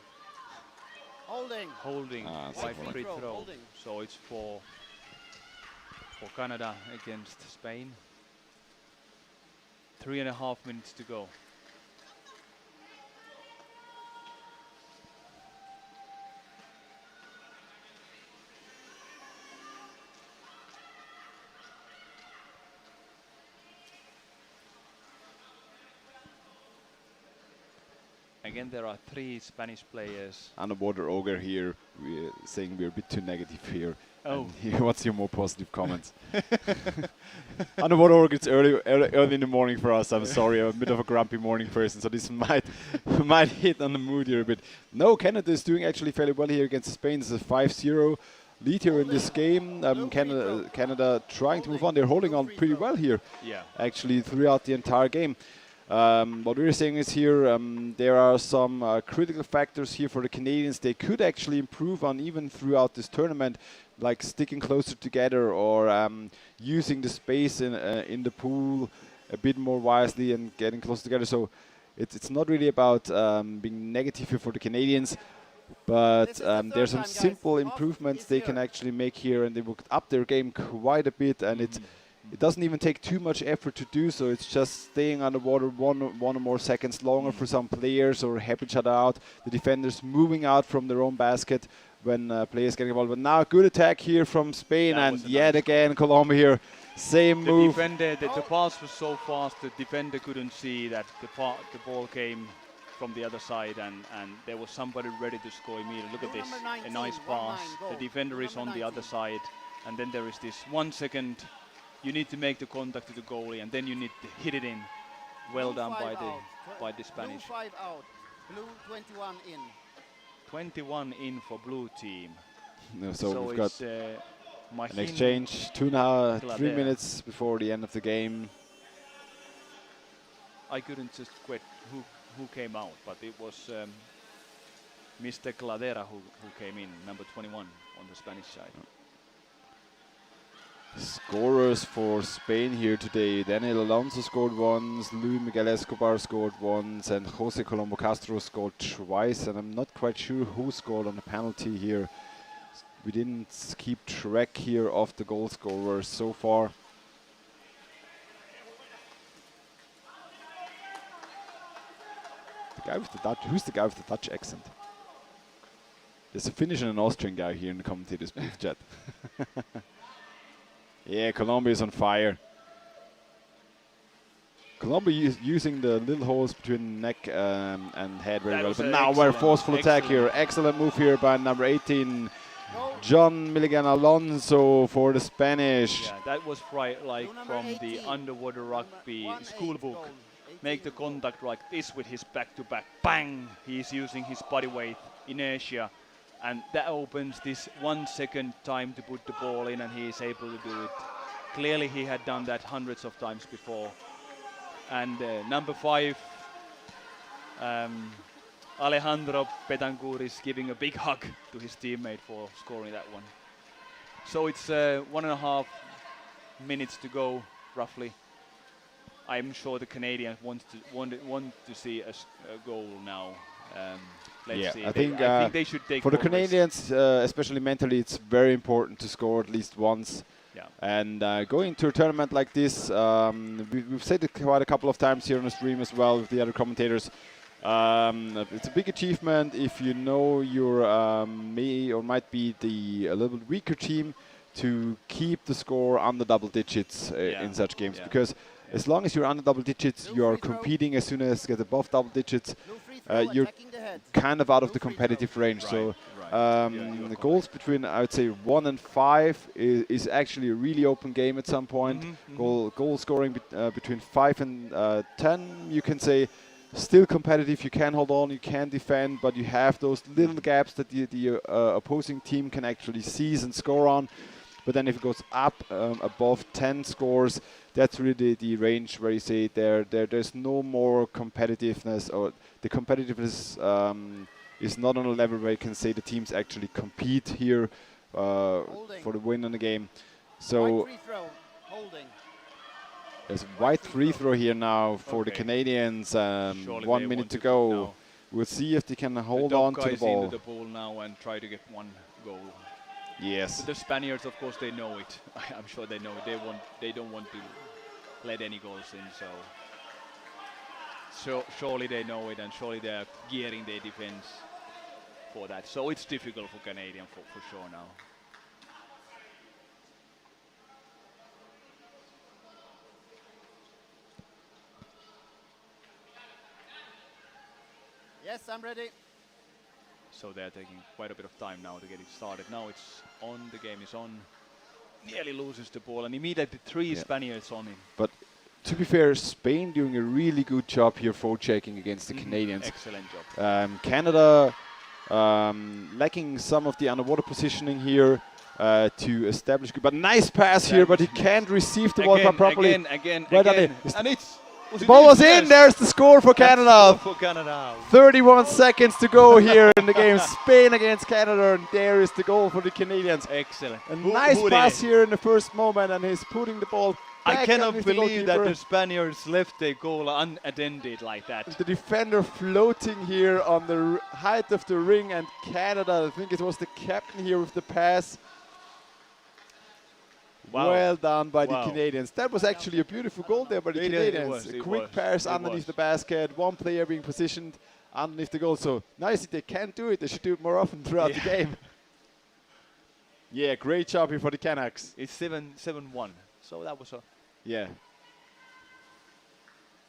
Holding. Holding, Ah, it's wide a free throw. Holding. So it's for Canada against Spain. 3.5 minutes to go. Again, there are 3 Spanish players. Underwater Ogre here saying we're a bit too negative here. Oh. And what's your more positive comments? Underwater Ogre, it's early in the morning for us. I'm sorry, I'm a bit of a grumpy morning person, so this might hit on the mood here a bit. No, Canada is doing actually fairly well here against Spain. It's a 5-0 lead here in this game. Canada trying to move on. They're holding on pretty well here, Yeah. actually, throughout the entire game. What we're saying is here, there are some critical factors here for the Canadians. They could actually improve on even throughout this tournament, like sticking closer together or using the space in the pool a bit more wisely and getting closer together. So it's not really about being negative here for the Canadians, but there's some simple improvements they can actually make here, and they will up their game quite a bit, and it doesn't even take too much effort to do so. It's just staying underwater one or more seconds longer for some players, or help each other out. The defenders moving out from their own basket when players getting involved. But now good attack here from Spain, That and was a yet nice again Colombia here. Same The move. defender, the pass was so fast, the defender couldn't see that the ball came from the other side, and there was somebody ready to score immediately. Look at Rule this, number 19, a nice 1-9 pass. goal. The defender Rule is on number the other 19. side, and then there is this 1 second. You need to make the contact to the goalie, and then you need to hit it in. Well Blue done 5 by out. the Spanish. Blue 5 out. Blue 21 in. 21 in for blue team. No, so we've got it's an Mahin exchange, 2.5, 3 Gladera. minutes before the end of the game. I couldn't just quit who came out, but it was Mr. Gladera who came in, number 21 on the Spanish side. Scorers for Spain here today. Daniel Alonso scored once, Luis Miguel Escobar scored once, and Jose Colombo Castro scored twice. And I'm not quite sure who scored on the penalty here. We didn't keep track here of the goal scorers so far. The guy with the Dutch, who's the guy with the Dutch accent? There's a Finnish and an Austrian guy here in the commentators booth chat. Yeah, Colombia is on fire. Colombia using the little holes between neck and head very That well. was But a now very excellent- forceful attack here. excellent. Excellent move here by number 18, Goal. John Milligan Alonso for the Spanish. Yeah, that was right, like Blue number from the 18. underwater rugby Number 18 school book. goal. Make the 18 goal. contact like this with his back-to-back. Bang! He's using his body weight, inertia, and that opens this 1 second time to put the ball in, and he is able to do it. Clearly, he had done that hundreds of times before. And number 5, Alejandro Betancourt is giving a big hug to his teammate for scoring that one. So it's 1.5 minutes to go, roughly. I'm sure the Canadians want to see a goal now. Let's Yeah, see. I They- think, I think they should take For the more risk. Canadians, especially mentally, it's very important to score at least once. Yeah. And going to a tournament like this, we've said it quite a couple of times here on the stream as well with the other commentators. It's a big achievement if you know you're may or might be a little bit weaker team to keep the score under double digits in such games. Yeah. Because as long as you're under double digits, Blue you are free throw. competing. As soon as you get above double digits, Blue free throw, you're attacking the head. kind of out of Blue the free throw. competitive range. Right, So right. Yeah, you are the correct. goals between, I would say, 1 and 5 is actually a really open game at some point. Goal scoring between 5 and 10, you can say, still competitive. You can hold on, you can defend, but you have those little gaps that the opposing team can actually seize and score on. But then if it goes up above 10 scores, that's really the range where you say there's no more competitiveness, or the competitiveness is not on a level where you can say the teams actually compete here for the win in the game. So White free throw. Holding. there's a white free throw here now for the Okay. Canadians. Surely 1 they minute want to to go. now. We'll see if they can hold the top on to the guys ball. into the pool now and try to get one goal. Yes. The Spaniards, of course, they know it. I'm sure they know it. They don't want to let any goals in. So surely they know it, and surely they are gearing their defense for that. So it's difficult for Canadian for sure now. Yes, I'm ready. So they're taking quite a bit of time now to get it started. Now it's on. The game is on. Nearly loses the ball, and immediately 3 Spaniards on him. But to be fair, Spain doing a really good job here checking against the Canadians. Excellent job. Canada lacking some of the underwater positioning here to establish. But nice pass here, but he can't receive the ball properly. Again, Well done, and it's. The ball was in. There's the score for Canada. For Canada. 31 seconds to go here in the game. Spain against Canada, and there is the goal for the Canadians. Excellent. A nice pass here in the first moment, and he's putting the ball I back cannot underneath the believe that goalkeeper. the Spaniards left their goal unattended like that. The defender floating here on the height of the ring, and Canada, I think it was the captain here with the pass. Wow. Well done by the Wow. Canadians. That was actually a beautiful goal there by the It Canadians. was, A it quick was, pass it underneath was. the basket, one player being positioned underneath the goal. So now you see they can do it. They should do it more often throughout the game. Yeah, great job here for the Canucks. It's 7-1. So that was a. Yeah.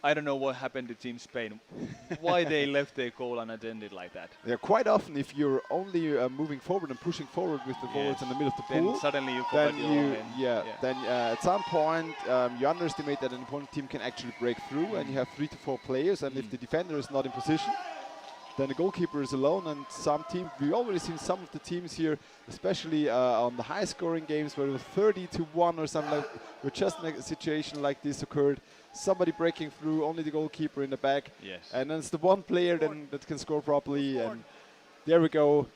I don't know what happened to Team Spain. Why they left their goal unattended like that. Yeah, quite often if you're only moving forward and pushing forward with the forwards in the middle of the Then pool, suddenly you forgot then your own end. then at some point you underestimate that an opponent team can actually break through, and you have 3 to 4 players, and if the defender is not in position, then the goalkeeper is alone. And some teams, we already seen some of the teams here, especially on the high scoring games where it was 30-1 or something, like, where just a situation like this occurred. Somebody breaking through, only the goalkeeper in the back, Yes. and then it's the one player then that can score properly. And there we go,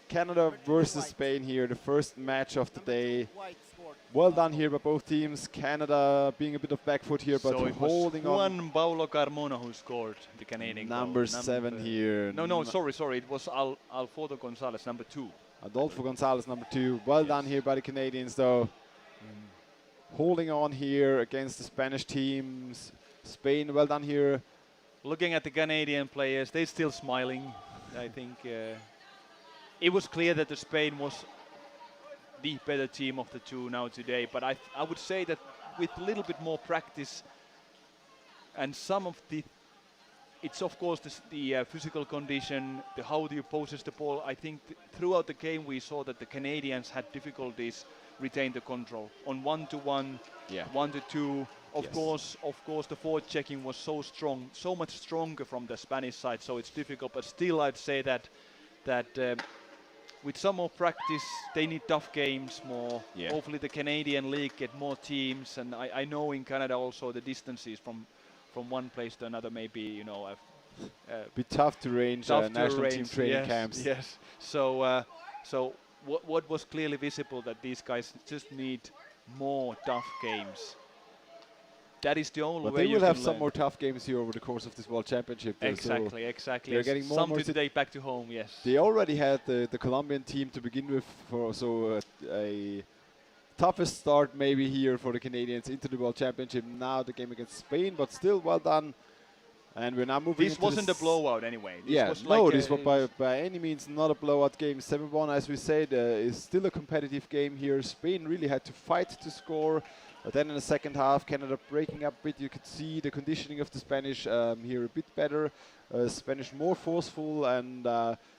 Canada versus Spain here, the first match of the day. White scored. Well done here by both teams. Canada being a bit of back foot here, but So it holding was on. Juan Paulo Carmona who scored the Canadian goal. Number 7 here. No, sorry. It was Alfonso Gonzalez, number 2. Adolfo Gonzalez, number 2. Well done here by the Canadians, though. Holding on here against the Spanish teams. Spain, well done here. Looking at the Canadian players, they're still smiling. I think it was clear that the Spain was the better team of the two now today. But I would say that with a little bit more practice, and some of the, it's of course the physical condition, how do you possess the ball. I think throughout the game we saw that the Canadians had difficulties retain the control on 1-to-1, Yeah. 1-to-2. Of Yes. course, the forward checking was so strong, so much stronger from the Spanish side. So it's difficult, but still, I'd say that with some more practice, they need tough games more. Yeah. Hopefully, the Canadian League get more teams, and I know in Canada also the distances from one place to another may be, you know, Be tough to arrange tough to national team arrange. training Yes, camps. yes. So what was clearly visible that these guys just need more tough games. That is the only But way they you will have can some learn. more tough games here over the course of this World Championship. So Exactly. they're getting more and more. Something to take back to home. Yes. They already had the Colombian team to begin with, a toughest start maybe here for the Canadians into the World Championship. Now the game against Spain, but still well done. And we're now moving. This wasn't a blowout anyway. This Yeah, was no, like this was by any means not a blowout game. 7-1, as we said, is still a competitive game here. Spain really had to fight to score. But then in the second half, Canada breaking up a bit. You could see the conditioning of the Spanish here a bit better. Spanish more forceful, and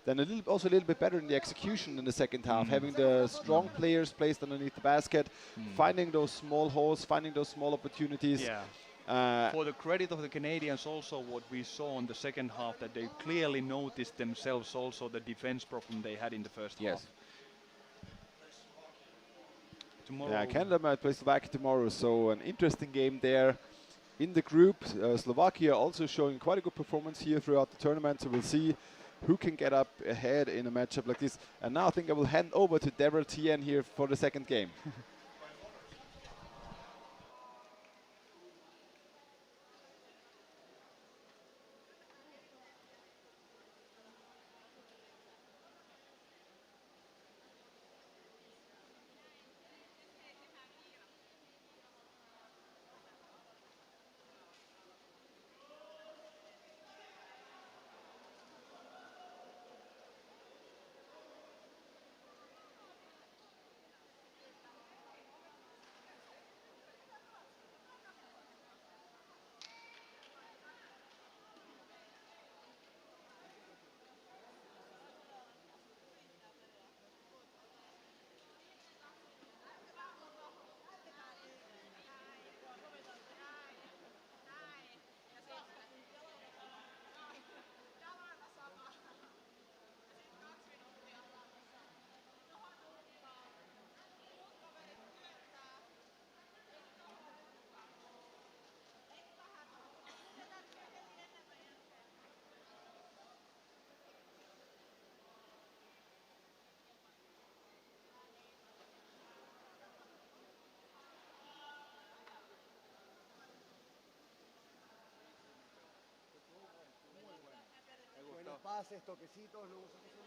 then also a little bit better in the execution in the second half. Having the strong players placed underneath the basket, finding those small holes, finding those small opportunities. Yeah. For the credit of the Canadians also, what we saw in the second half, that they clearly noticed themselves also the defense problem they had in the first half. Tomorrow. Yeah, Canada might play Slovakia tomorrow, so an interesting game there. In the group, Slovakia also showing quite a good performance here throughout the tournament, so we'll see who can get up ahead in a matchup like this. And now I think I will hand over to Deborah Tien here for the second game. Buenos pases, toquecitos, no uso